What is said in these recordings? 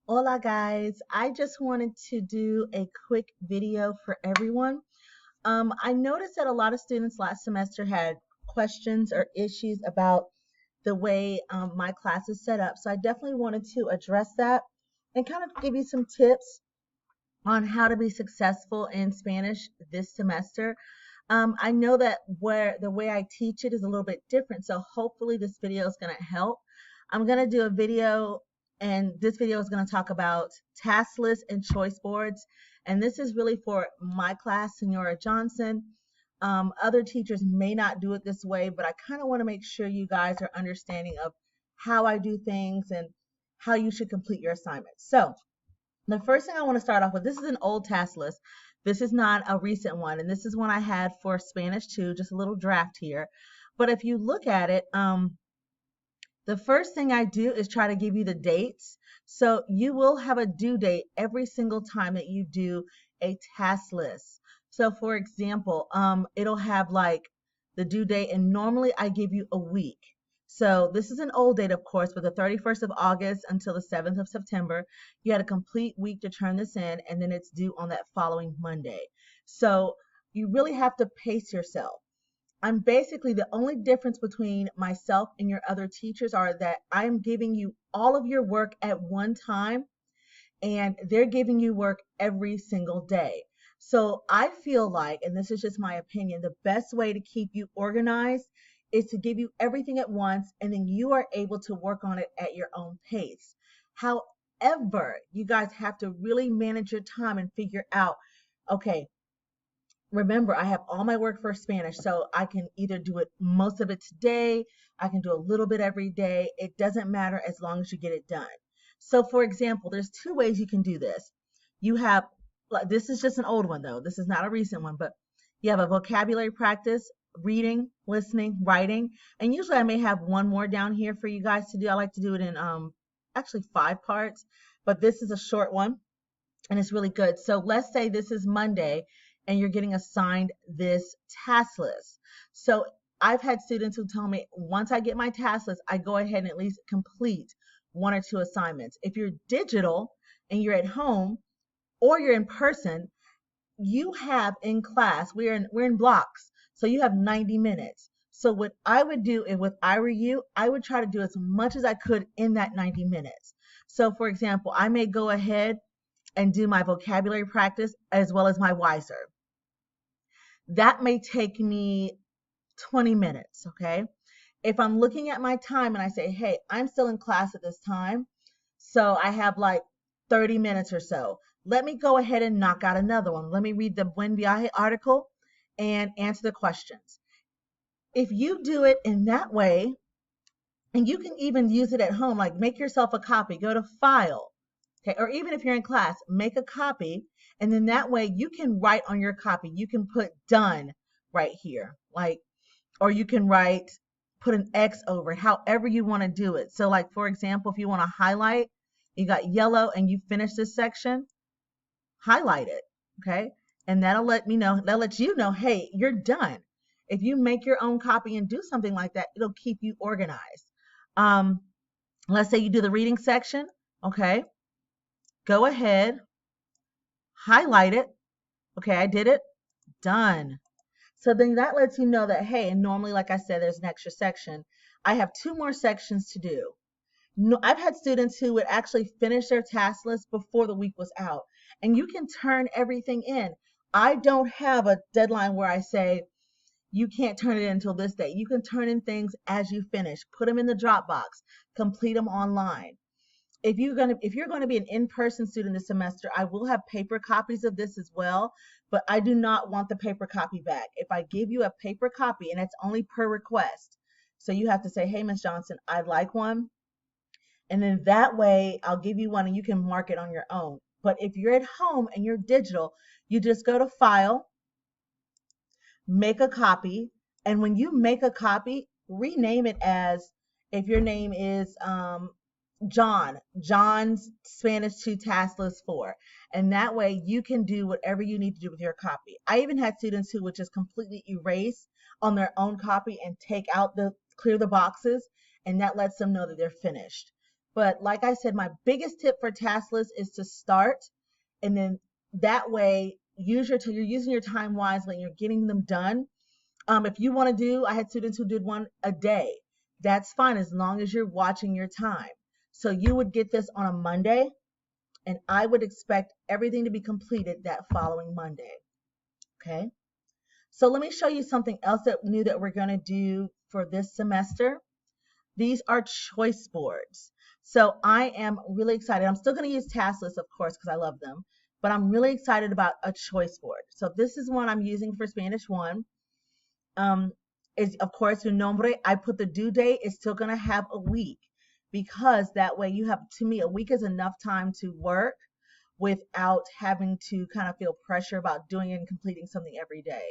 Hola guys, I just wanted to do a quick video for everyone. I noticed that a lot of students last semester had questions or issues about the way my class is set up. So I definitely wanted to address that and kind of give you some tips on how to be successful in Spanish this semester. I know that where the way I teach it is a little bit different, so hopefully this video is going to help. I'm going to do a video, and this video is going to talk about task lists and choice boards. And this is really for my class, Senora Johnson. Other teachers may not do it this way, but I kind of want to make sure you guys are understanding of how I do things and how you should complete your assignments. So the first thing I want to start off with, this is an old task list. This is not a recent one, and this is one I had for Spanish 2, just a little draft here. But if you look at it, the first thing I do is try to give you the dates. So you will have a due date every single time that you do a task list. So for example, it'll have like the due date, and normally I give you a week. So this is an old date, of course, but the 31st of August until the 7th of September, you had a complete week to turn this in, and then it's due on that following Monday. So you really have to pace yourself. I'm basically the only difference between myself and your other teachers are that I'm giving you all of your work at one time and they're giving you work every single day. So I feel like, and this is just my opinion, the best way to keep you organized is to give you everything at once and then you are able to work on it at your own pace. However, you guys have to really manage your time and figure out, okay, remember, I have all my work for Spanish, so I can either do it most of it today, I can do a little bit every day. It doesn't matter as long as you get it done. So, for example, there's two ways you can do this. You have, like, this is just an old one though, this is not a recent one, but you have a vocabulary practice, reading, listening, writing, and usually I may have one more down here for you guys to do. I like to do it in actually 5 parts, but this is a short one and it's really good. So let's say this is Monday and you're getting assigned this task list. So I've had students who tell me once I get my task list, I go ahead and at least complete 1 or 2 assignments. If you're digital and you're at home or you're in person, you have in class, we're in blocks. So you have 90 minutes. So what I would do if I were you, I would try to do as much as I could in that 90 minutes. So for example, I may go ahead and do my vocabulary practice as well as my Wiser. That may take me 20 minutes, okay? If I'm looking at my time and I say, hey, I'm still in class at this time, so I have like 30 minutes or so, let me go ahead and knock out another one. Let me read the Buen Viaje article and answer the questions. If you do it in that way, and you can even use it at home, like make yourself a copy, go to file, okay, or even if you're in class, make a copy, and then that way you can write on your copy. You can put done right here, like, or you can write, put an X over it, however you want to do it. So like, for example, if you want to highlight, you got yellow and you finish this section, highlight it, okay? And that'll let me know, that'll let you know, hey, you're done. If you make your own copy and do something like that, it'll keep you organized. Um, let's say you do the reading section, okay? Go ahead, highlight it. Okay, I did it, done. So then that lets you know that, hey, and normally, like I said, there's an extra section. I have 2 more sections to do. No, I've had students who would actually finish their task list before the week was out, and you can turn everything in. I don't have a deadline where I say you can't turn it in until this day. You can turn in things as you finish, put them in the Dropbox, complete them online. If you're going to be an in-person student this semester, I will have paper copies of this as well, but I do not want the paper copy back. If I give you a paper copy, and it's only per request, so you have to say, hey, Miss Johnson, I'd like one, and then that way I'll give you one and you can mark it on your own. But if you're at home and you're digital, you just go to file, make a copy, and when you make a copy, rename it as, if your name is John's Spanish 2 Task List 4. And that way you can do whatever you need to do with your copy. I even had students who would just completely erase on their own copy and take out clear the boxes, and that lets them know that they're finished. But like I said, my biggest tip for taskless is to start, and then that way you're using your time wisely and you're getting them done. If you want to I had students who did one a day. That's fine as long as you're watching your time. So you would get this on a Monday, and I would expect everything to be completed that following Monday. Okay. So let me show you something else that new that we're going to do for this semester. These are choice boards. So I am really excited. I'm still going to use Taskless, of course, because I love them, but I'm really excited about a choice board. So this is one I'm using for Spanish 1. Is of course un nombre. I put the due date. It's still going to have a week, because that way you have, to me, a week is enough time to work without having to kind of feel pressure about doing and completing something every day.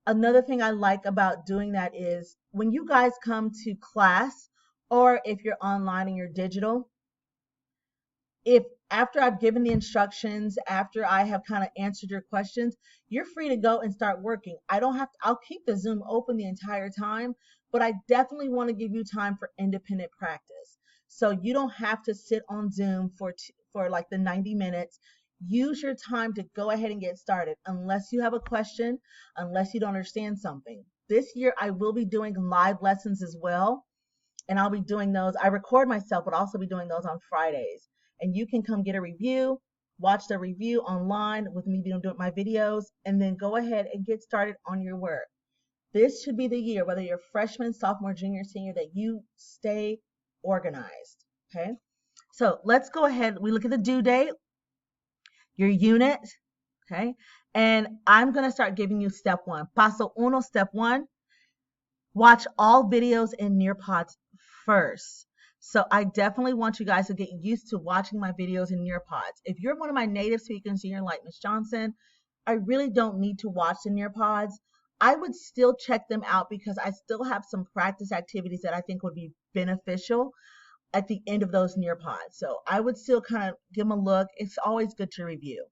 Another thing I like about doing that is when you guys come to class, or if you're online and you're digital, if after I've given the instructions, after I have kind of answered your questions, you're free to go and start working. I don't have to, I'll keep the Zoom open the entire time, but I definitely want to give you time for independent practice. So you don't have to sit on Zoom for like the 90 minutes. Use your time to go ahead and get started, unless you have a question, unless you don't understand something. This year I will be doing live lessons as well, and I'll be doing those. I record myself, but also be doing those on Fridays. And you can come get a review, watch the review online with me doing my videos, and then go ahead and get started on your work. This should be the year, whether you're freshman, sophomore, junior, senior, that you stay organized. Okay. So let's go ahead. We look at the due date, your unit. Okay. And I'm going to start giving you step 1. Paso uno, step 1. Watch all videos in Nearpods first. So I definitely want you guys to get used to watching my videos in Nearpods. If you're one of my native speakers and you're like Miss Johnson, I really don't need to watch the Nearpods. I would still check them out because I still have some practice activities that I think would be beneficial at the end of those Nearpods. So I would still kind of give them a look. It's always good to review.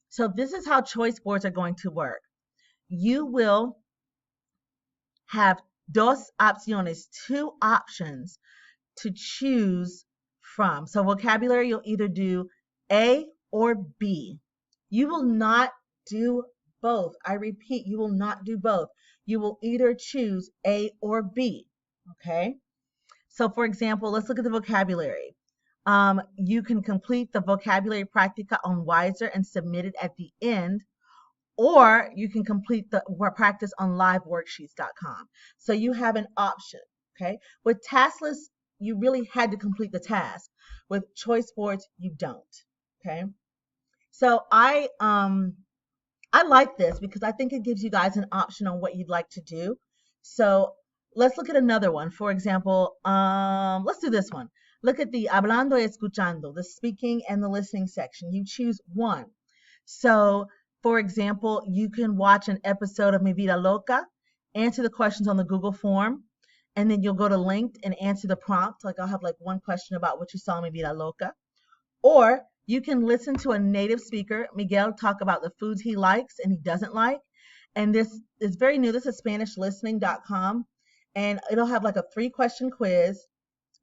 So this is how choice boards are going to work. You will have dos opciones, 2 options to choose from. So vocabulary, you'll either do A or B. You will not do both. I repeat, you will not do both. You will either choose A or B. Okay. So for example, let's look at the vocabulary. You can complete the vocabulary practica on Wiser and submit it at the end, or you can complete the practice on liveworksheets.com. So you have an option. Okay. With Taskless, you really had to complete the task. With choice boards, you don't. Okay. So I like this because I think it gives you guys an option on what you'd like to do. So let's look at another one. For example, let's do this one. Look at the hablando y escuchando, the speaking and the listening section. You choose one. So for example, you can watch an episode of Mi Vida Loca, answer the questions on the Google form, and then you'll go to linked and answer the prompt. Like I'll have like one question about what you saw in Mi Vida Loca. Or you can listen to a native speaker, Miguel, talk about the foods he likes and he doesn't like. And this is very new. This is SpanishListening.com. And it'll have like a 3-question quiz.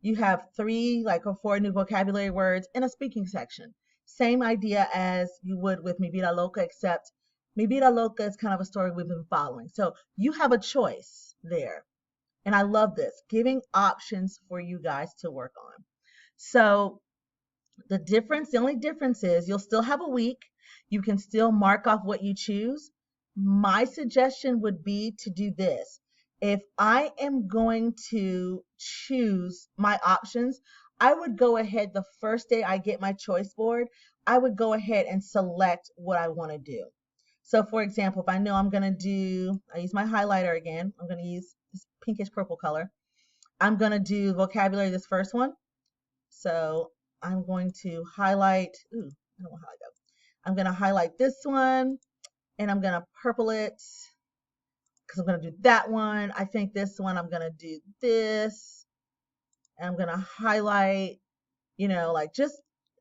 You have 3 like or 4 new vocabulary words in a speaking section. Same idea as you would with Mi Vida Loca, except Mi Vida Loca is kind of a story we've been following. So you have a choice there. And I love this, giving options for you guys to work on. So the only difference is you'll still have a week. You can still mark off what you choose. My suggestion would be to do this. If I am going to choose my options, I would go ahead the first day I get my choice board, I would go ahead and select what I want to do. So for example, if I know I'm going to do, I use my highlighter again. I'm going to use this pinkish purple color. I'm going to do vocabulary, this first one. So I'm going to highlight, I don't want to highlight that. I'm going to highlight this one and I'm going to purple it because I'm going to do that one. I think this one, I'm going to do this. And I'm going to highlight, like just,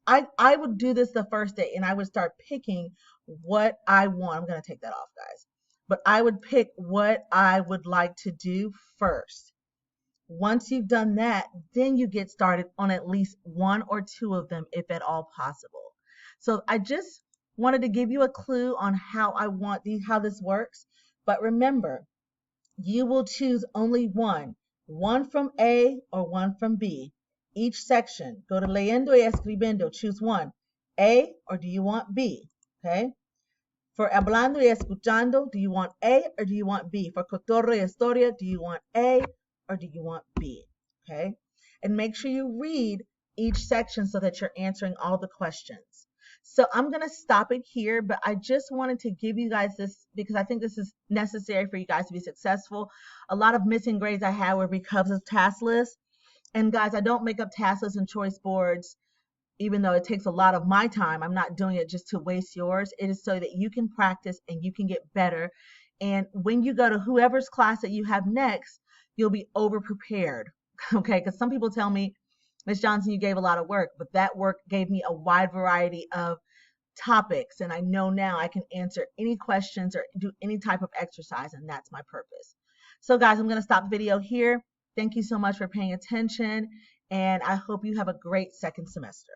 I would do this the first day and I would start picking what I want. I'm going to take that off, guys. But I would pick what I would like to do first. Once you've done that, then you get started on at least one or two of them, if at all possible. So I just wanted to give you a clue on how this works. But remember, you will choose only one from A or one from B. Each section, go to leyendo y escribiendo, choose one, A or do you want B? Okay. For hablando y escuchando, do you want A or do you want B? For cotorro y historia, do you want A or do you want B? Okay. And make sure you read each section so that you're answering all the questions. So I'm going to stop it here, but I just wanted to give you guys this because I think this is necessary for you guys to be successful. A lot of missing grades I had were because of task lists. And guys, I don't make up task lists and choice boards even though it takes a lot of my time. I'm not doing it just to waste yours. It is so that you can practice and you can get better. And when you go to whoever's class that you have next, you'll be over prepared. Okay, because some people tell me, Ms. Johnson, you gave a lot of work, but that work gave me a wide variety of topics. And I know now I can answer any questions or do any type of exercise, and that's my purpose. So guys, I'm going to stop the video here. Thank you so much for paying attention, and I hope you have a great second semester.